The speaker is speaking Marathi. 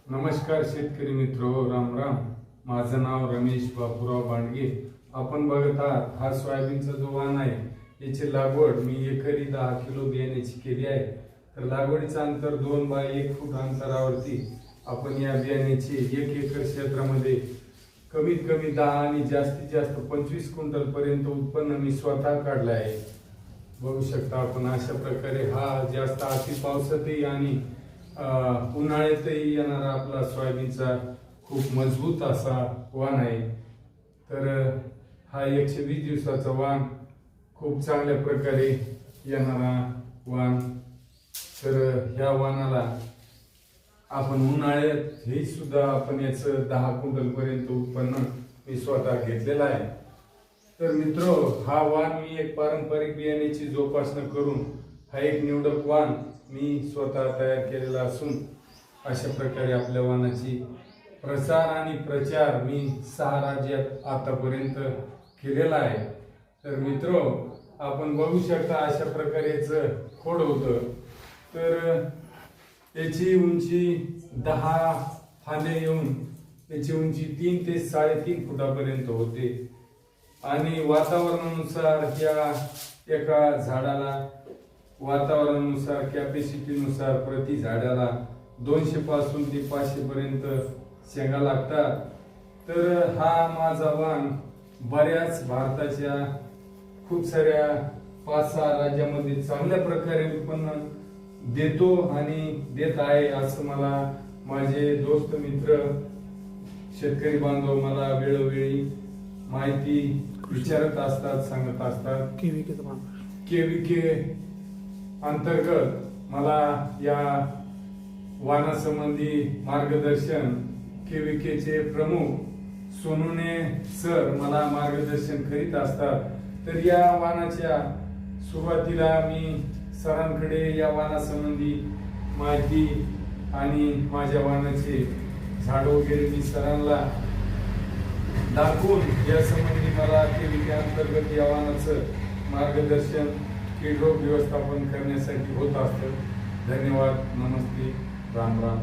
नमस्कार शेतकरी मित्र, राम राम. माझं नाव रमेश बापूराव बांडगे. आपण बघत आहात हा सोयाबीनचा जो वाण आहे याची लागवड मी एकरी 10 किलो बियाण्याची केली आहे. तर लागवडीचं अंतर 2 बाय 1 फूट अंतरावरती आपण या बियाण्याची 1 एकर क्षेत्रामध्ये कमीत कमी 10 आणि जास्तीत जास्त 25 क्विंटल पर्यंत उत्पन्न मी स्वतः काढलं आहे. बघू शकता आपण अशा प्रकारे हा जास्त अति पावसातही आणि उन्हाळ्यातही येणारा आपला सोयाबीनचा खूप मजबूत असा वाण आहे. तर हा 120 दिवसाचा वाण खूप चांगल्या प्रकारे येणारा वाण. तर ह्या वाणाला आपण उन्हाळ्यात हे सुद्धा आपण याचं 10 क्विंटल पर्यंत उत्पन्न मी स्वतः घेतलेलं आहे. तर मित्र, हा वाण मी एक पारंपरिक बियाण्याची जोपासना करून हा एक निवडक वाण मी स्वतः तयार केलेला असून अशा प्रकारे आपल्या वाणाची प्रसार आणि प्रचार मी 6 राज्यात आतापर्यंत केलेला आहे. तर मित्र, आपण बघू शकता अशा प्रकारेच खोड होतं. तर याची उंची 10 फांदे येऊन याची उंची 3 ते 3.5 फुटापर्यंत होते. आणि वातावरणानुसार या एका झाडाला वातावरणानुसार कॅपॅसिटीनुसार प्रति झाडाला 200 पासून ते 500 पर्यंत शेंगा लागतात. तर हा माझा वाण बऱ्याच भारताच्या खूप साऱ्या 5-6 राज्यामध्ये चांगल्या प्रकारे उत्पन्न देतो आणि देत आहे असं मला माझे दोस्त मित्र शेतकरी बांधव मला वेळोवेळी माहिती विचारत असतात, सांगत असतात. केवीके अंतर्गत मला या वाणासंबंधी मार्गदर्शन केवीकेचे प्रमुख सोनूने सर मला मार्गदर्शन करीत असतात. तर या वाणाच्या सुरुवातीला मी सरांकडे या वाणासंबंधी माहिती आणि माझ्या वाणाचे झाड वगैरे मी सरांना दाखवून या संबंधी मला केवीके अंतर्गत या वाणाचं मार्गदर्शन कीड रोग व्यवस्थापन करण्यासाठी होत असतं. धन्यवाद. नमस्ते. राम राम.